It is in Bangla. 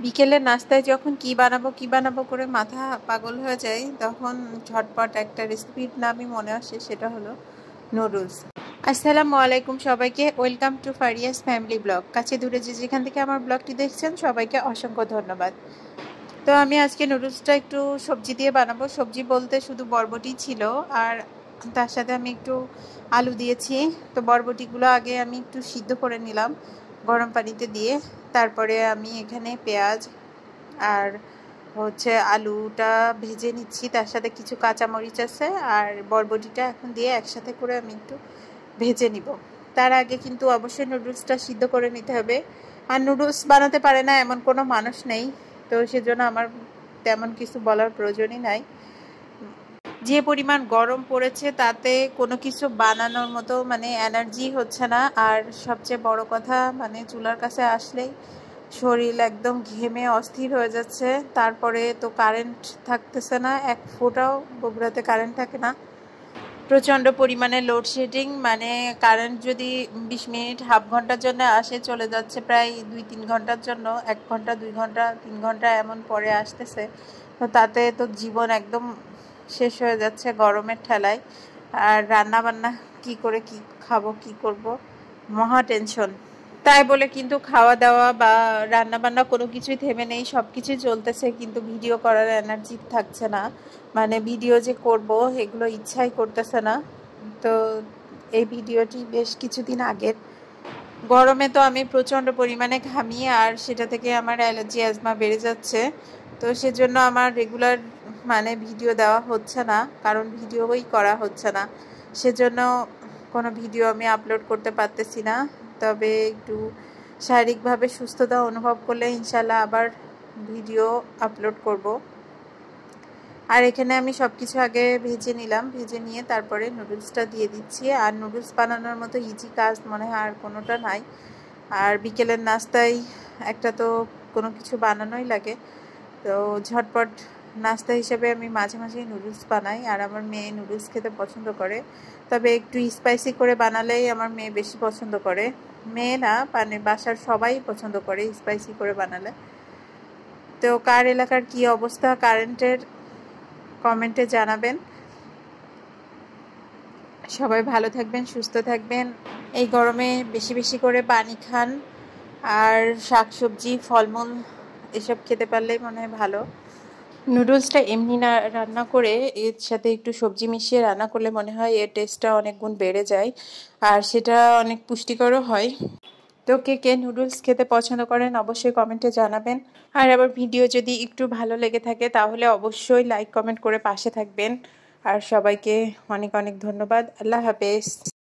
বিকেলের নাস্তায় যখন কি বানাবো করে মাথা পাগল হয়ে যায়, তখন ঝটপট একটা রেসিপির নামই মনে আসে, সেটা হলো নুডলস। আসসালামু আলাইকুম সবাইকে, ওয়েলকাম টু ফারিয়াস ফ্যামিলি ব্লগ। কাছে দূরে যে যেখান থেকে আমার ব্লগটি দেখছেন সবাইকে অসংখ্য ধন্যবাদ। তো আমি আজকে নুডলসটা একটু সবজি দিয়ে বানাবো। সবজি বলতে শুধু বরবটি ছিল, আর তার সাথে আমি একটু আলু দিয়েছি। তো বরবটিগুলো আগে আমি একটু সিদ্ধ করে নিলাম গরম পানিতে দিয়ে। তারপরে আমি এখানে পেঁয়াজ আর হচ্ছে আলুটা ভেজে নিচ্ছি, তার সাথে কিছু কাঁচামরিচ আছে, আর বরবটিটা এখন দিয়ে একসাথে করে আমি একটু ভেজে নিব। তার আগে কিন্তু অবশ্যই নুডলসটা সিদ্ধ করে নিতে হবে। আর নুডলস বানাতে পারে না এমন কোনো মানুষ নেই, তো সেজন্য আমার তেমন কিছু বলার প্রয়োজনই নাই। যে পরিমাণ গরম পড়েছে তাতে কোনো কিছু বানানোর মতো এনার্জি হচ্ছে না। আর সবচেয়ে বড় কথা চুলার কাছে আসলেই শরীর একদম ঘেমে অস্থির হয়ে যাচ্ছে। তারপরে তো কারেন্ট থাকতেছে না, এক ফোঁটাও বগুড়াতে কারেন্ট থাকে না। প্রচণ্ড পরিমাণে লোডশেডিং, কারেন্ট যদি 20 মিনিট হাফ ঘন্টার জন্য আসে, চলে যাচ্ছে প্রায় 2-3 ঘন্টার জন্য, 1 ঘন্টা 2 ঘন্টা 3 ঘন্টা এমন পরে আসতেছে। তো তাতে তো জীবন একদম শেষ হয়ে যাচ্ছে গরমের ঠেলায়। আর রান্না বান্না কি করে কি খাবো, কি করব, মহা টেনশন। তাই বলে কিন্তু খাওয়া দাওয়া বা রান্না বান্না কোনো কিছুই থেমে নেই, সব কিছুই চলতেছে, কিন্তু ভিডিও করার এনার্জি থাকছে না। ভিডিও যে করব এগুলো ইচ্ছাই করতেছে না। তো এই ভিডিওটি বেশ কিছুদিন আগের। গরমে তো আমি প্রচণ্ড পরিমাণে ঘামি, আর সেটা থেকে আমার অ্যালার্জি অ্যাজমা বেড়ে যাচ্ছে। তো সেজন্য আমার রেগুলার ভিডিও দেওয়া হচ্ছে না, কারণ ভিডিওই করা হচ্ছে না। সেজন্য কোনো ভিডিও আমি আপলোড করতে পারতেছি না। তবে একটু শারীরিকভাবে সুস্থতা অনুভব করলে ইনশাল্লাহ আবার ভিডিও আপলোড করব। আর এখানে আমি সব কিছু আগে ভেজে নিলাম, ভেজে নিয়ে তারপরে নুডলসটা দিয়ে দিচ্ছি। আর নুডলস বানানোর মতো ইজি কাজ মনে হয় আর কোনোটা নাই। আর বিকেলের নাস্তায় একটা তো কোনো কিছু বানানোই লাগে, তো ঝটপট নাস্তা হিসেবে আমি মাঝে মাঝেই নুডলস বানাই। আর আমার মেয়ে নুডলস খেতে পছন্দ করে, তবে একটু স্পাইসি করে বানালেই আমার মেয়ে বেশি পছন্দ করে। মেয়ে না, বাসার সবাই পছন্দ করে স্পাইসি করে বানালে। তো কার এলাকার কি অবস্থা কারেন্টের কমেন্টে জানাবেন। সবাই ভালো থাকবেন, সুস্থ থাকবেন। এই গরমে বেশি বেশি করে পানি খান, আর শাকসবজি ফলমূল এসব খেতে পারলেই মনে হয় ভালো। নুডলসটা এমনি না রান্না করে এর সাথে একটু সবজি মিশিয়ে রান্না করলে মনে হয় এর টেস্টটা অনেক গুণ বেড়ে যায়, আর সেটা অনেক পুষ্টিকরও হয়। তো কে কে নুডলস খেতে পছন্দ করেন অবশ্যই কমেন্টে জানাবেন। আর আবার ভিডিও যদি একটু ভালো লেগে থাকে তাহলে অবশ্যই লাইক কমেন্ট করে পাশে থাকবেন। আর সবাইকে অনেক অনেক ধন্যবাদ। আল্লাহ হাফেজ।